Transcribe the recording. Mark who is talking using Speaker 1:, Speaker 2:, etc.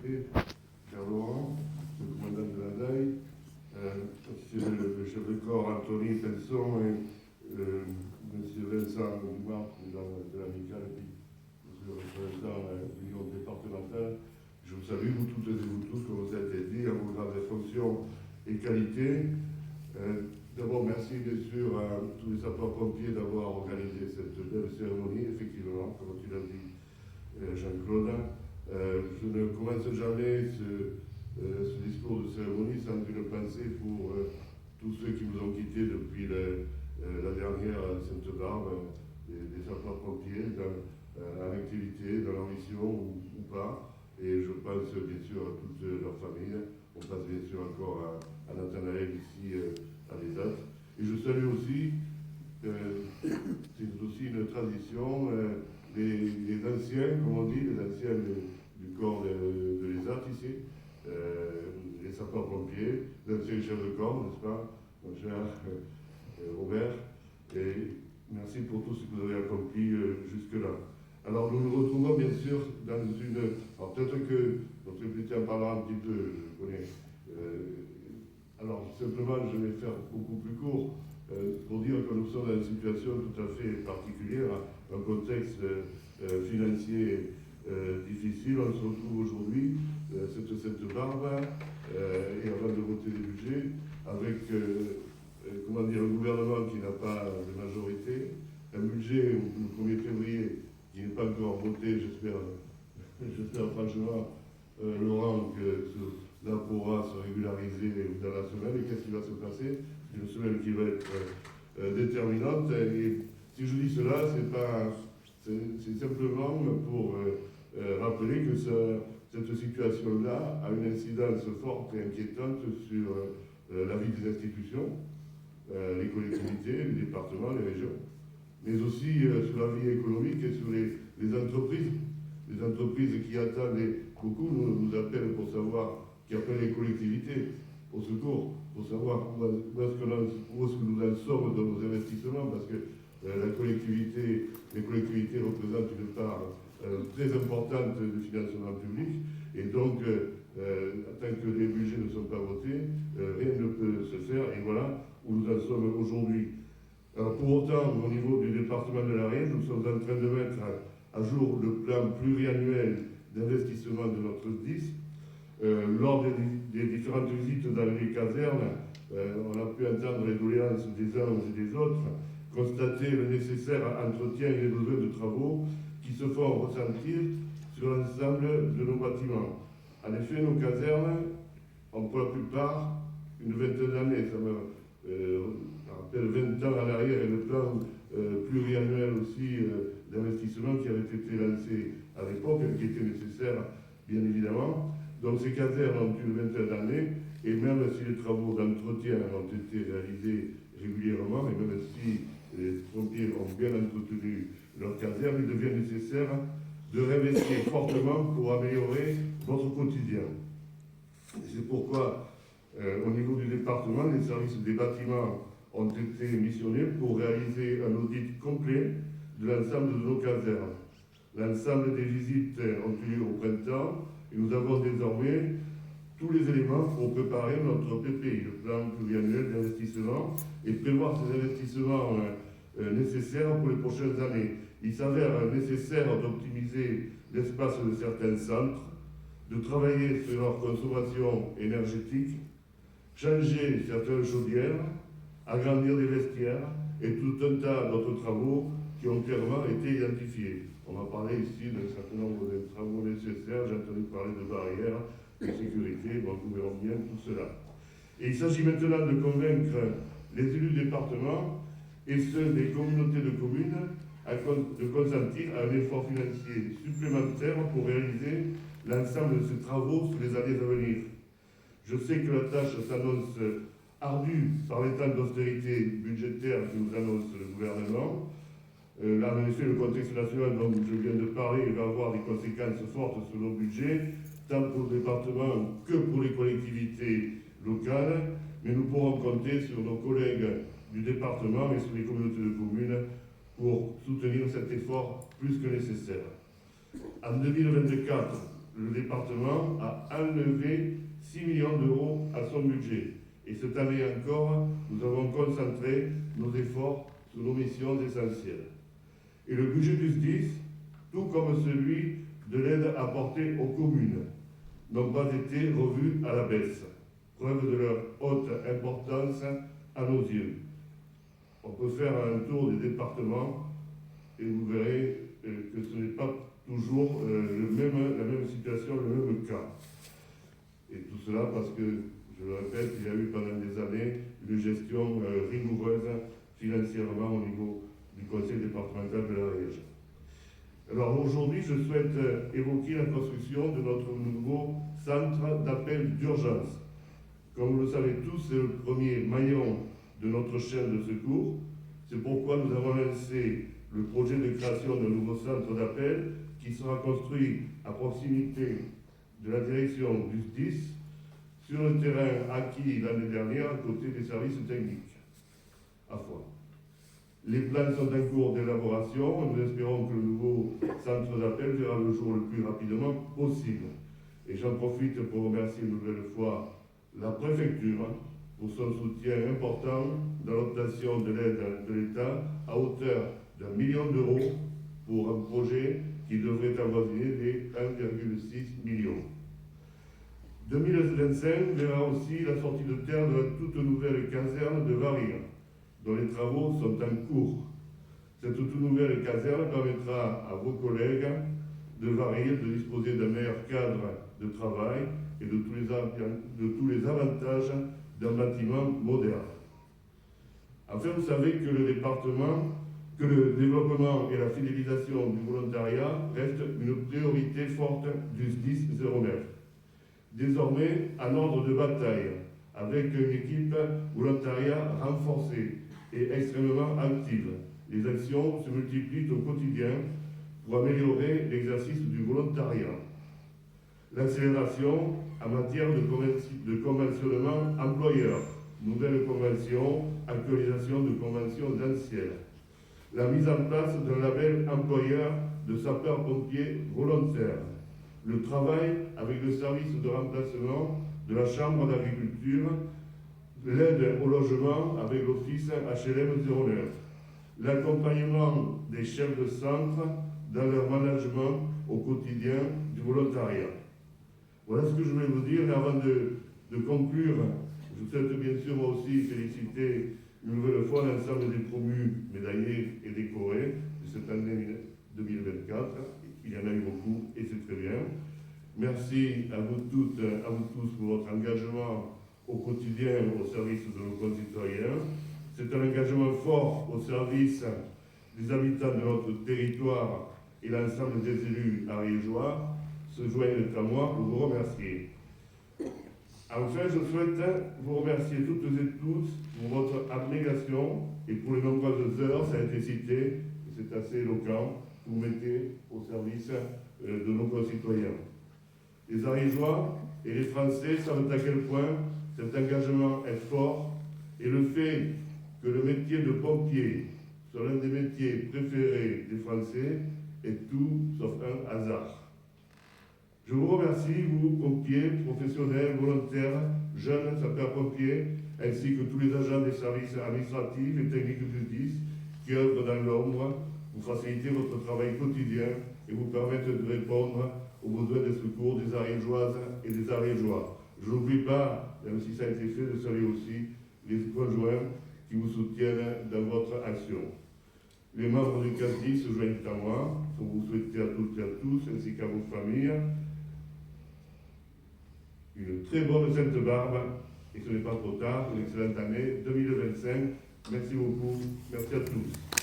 Speaker 1: préfet, cher Laurent, le commandant de la DAI, c'est le chef de corps Anthony Penson et M. Vincent Dumar, président de l'amicale, et puis M. le président de l'union départementale. Je vous salue, vous toutes et vous tous, comme vous avez dit, à vos grandes fonctions et qualités. D'abord, merci bien sûr à tous les sapeurs-pompiers d'avoir organisé cette belle cérémonie, effectivement, comme tu l'as dit, Jean-Claude. Je ne commence jamais ce discours de cérémonie sans une pensée pour tous ceux qui nous ont quittés depuis la dernière Sainte-Barbe, des sapeurs-pompiers, en activité, dans leur mission ou pas. Et je pense bien sûr à toutes leurs familles. On pense bien sûr encore à Nathanaël ici à l'ESAT. Et je salue aussi, c'est aussi une tradition, les anciens, comme on dit, les anciens du corps de l'ESAT ici, les sapeurs-pompiers, les anciens chefs de corps, n'est-ce pas, mon cher Robert. Et merci pour tout ce que vous avez accompli jusque-là. Alors nous nous retrouvons bien sûr dans une... Alors peut-être que notre bulletin parlera un petit peu, je connais. Alors simplement je vais faire beaucoup plus court pour dire que nous sommes dans une situation tout à fait particulière, un contexte financier difficile. On se retrouve aujourd'hui, cette barbe, et avant de voter les budgets, avec un gouvernement qui n'a pas de majorité, un budget le 1er février qui n'est pas encore voté, j'espère franchement, Laurent, que cela pourra se régulariser dans la semaine. Et qu'est-ce qui va se passer? C'est une semaine qui va être déterminante. Et si je dis cela, c'est simplement pour rappeler que cette situation-là a une incidence forte et inquiétante sur la vie des institutions, les collectivités, les départements, les régions, mais aussi sur la vie économique et sur les entreprises. Les entreprises qui attendent, beaucoup nous appellent pour savoir, qui appellent les collectivités au secours, pour savoir où est-ce que nous en sommes dans nos investissements, parce que les collectivités représentent une part très importante du financement public, et donc, tant que les budgets ne sont pas votés, rien ne peut se faire, et voilà où nous en sommes aujourd'hui. Pour autant, au niveau du département de l'Ariège, nous sommes en train de mettre à jour le plan pluriannuel d'investissement de notre SDIS. Lors des différentes visites dans les casernes, on a pu entendre les doléances des uns et des autres, constater le nécessaire entretien et les besoins de travaux qui se font ressentir sur l'ensemble de nos bâtiments. En effet, nos casernes ont pour la plupart une vingtaine d'années. Ça me rappelle 20 ans en arrière et le plan pluriannuel aussi d'investissement qui avait été lancé à l'époque et qui était nécessaire, bien évidemment. Donc ces casernes ont une vingtaine d'années, et même si les travaux d'entretien ont été réalisés régulièrement, et même si les pompiers ont bien entretenu leurs casernes, il devient nécessaire de réinvestir fortement pour améliorer votre quotidien. C'est pourquoi, au niveau du département, les services des bâtiments ont été missionnés pour réaliser un audit complet de l'ensemble de nos casernes. L'ensemble des visites ont eu lieu au printemps, et nous avons désormais tous les éléments pour préparer notre PPI, le plan pluriannuel d'investissement, et prévoir ces investissements nécessaires pour les prochaines années. Il s'avère nécessaire d'optimiser l'espace de certains centres, de travailler sur leur consommation énergétique, changer certaines chaudières, agrandir des vestiaires et tout un tas d'autres travaux qui ont clairement été identifiés. On va parler ici d'un certain nombre de travaux nécessaires, j'ai entendu parler de barrières, de sécurité, bon, nous verrons bien tout cela. Et il s'agit maintenant de convaincre les élus du département et ceux des communautés de communes de consentir à un effort financier supplémentaire pour réaliser l'ensemble de ces travaux sur les années à venir. Je sais que la tâche s'annonce ardue par les temps d'austérité budgétaire que nous annonce le gouvernement. Là, en effet, le contexte national dont je viens de parler va avoir des conséquences fortes sur nos budgets, tant pour le département que pour les collectivités locales, mais nous pourrons compter sur nos collègues du département et sur les communautés de communes pour soutenir cet effort plus que nécessaire. En 2024, le département a enlevé 6 millions d'euros à son budget. Et cette année encore, nous avons concentré nos efforts sur nos missions essentielles. Et le budget du SDIS, tout comme celui de l'aide apportée aux communes, n'ont pas été revus à la baisse, preuve de leur haute importance à nos yeux. On peut faire un tour des départements et vous verrez que ce n'est pas toujours la même situation, le même cas. Et tout cela parce que, je le répète, il y a eu pendant des années une gestion rigoureuse financièrement au niveau du conseil départemental de l'Ariège. Alors aujourd'hui, je souhaite évoquer la construction de notre nouveau centre d'appel d'urgence. Comme vous le savez tous, c'est le premier maillon de notre chaîne de secours. C'est pourquoi nous avons lancé le projet de création d'un nouveau centre d'appel qui sera construit à proximité de la direction du SDIS sur le terrain acquis l'année dernière à côté des services techniques à Foix. Les plans sont en cours d'élaboration et nous espérons que le nouveau centre d'appel verra le jour le plus rapidement possible. Et j'en profite pour remercier une nouvelle fois la préfecture pour son soutien important dans l'obtention de l'aide de l'État à hauteur d'1 million d'euros pour un projet qui devrait avoisiner les 1,6 millions. 2025 verra aussi la sortie de terre de la toute nouvelle caserne de Varilhes, dont les travaux sont en cours. Cette toute nouvelle caserne permettra à vos collègues de Varilhes de disposer d'un meilleur cadre de travail et de tous les avantages d'un bâtiment moderne. Enfin, vous savez que le développement et la fidélisation du volontariat restent une priorité forte du SDIS 09. Désormais, en ordre de bataille, avec une équipe volontariat renforcée et extrêmement active, les actions se multiplient au quotidien pour améliorer l'exercice du volontariat. L'accélération en matière de conventionnement employeur, nouvelles conventions, actualisation de conventions anciennes, la mise en place d'un label employeur de sapeurs-pompiers volontaires, le travail avec le service de remplacement de la Chambre d'agriculture, l'aide au logement avec l'office HLM 09, l'accompagnement des chefs de centre dans leur management au quotidien du volontariat. Voilà ce que je voulais vous dire. Et avant de conclure, je souhaite bien sûr moi aussi féliciter une nouvelle fois l'ensemble des promus, médaillés et décorés de cette année 2024. Il y en a eu beaucoup et c'est très bien. Merci à vous toutes, à vous tous pour votre engagement au quotidien au service de nos concitoyens. C'est un engagement fort au service des habitants de notre territoire et l'ensemble des élus ariégeois se joignent à moi pour vous remercier. Enfin, je souhaite vous remercier toutes et tous pour votre abnégation et pour les nombreuses heures, ça a été cité, et c'est assez éloquent, que vous mettez au service de nos concitoyens. Les Ariégeois et les Français savent à quel point cet engagement est fort et le fait que le métier de pompier soit l'un des métiers préférés des Français est tout sauf un hasard. Je vous remercie, vous, pompiers, professionnels, volontaires, jeunes, sapeurs-pompiers, ainsi que tous les agents des services administratifs et techniques du SDIS qui œuvrent dans l'ombre pour faciliter votre travail quotidien et vous permettre de répondre aux besoins de secours des Ariégeoises et des Ariégeois. Je n'oublie pas, même si ça a été fait, de saluer aussi les conjoints qui vous soutiennent dans votre action. Les membres du CASDI se joignent à moi pour vous souhaiter à toutes et à tous, ainsi qu'à vos familles, une très bonne Sainte-Barbe, et ce n'est pas trop tard, une excellente année 2025. Merci beaucoup, merci à tous.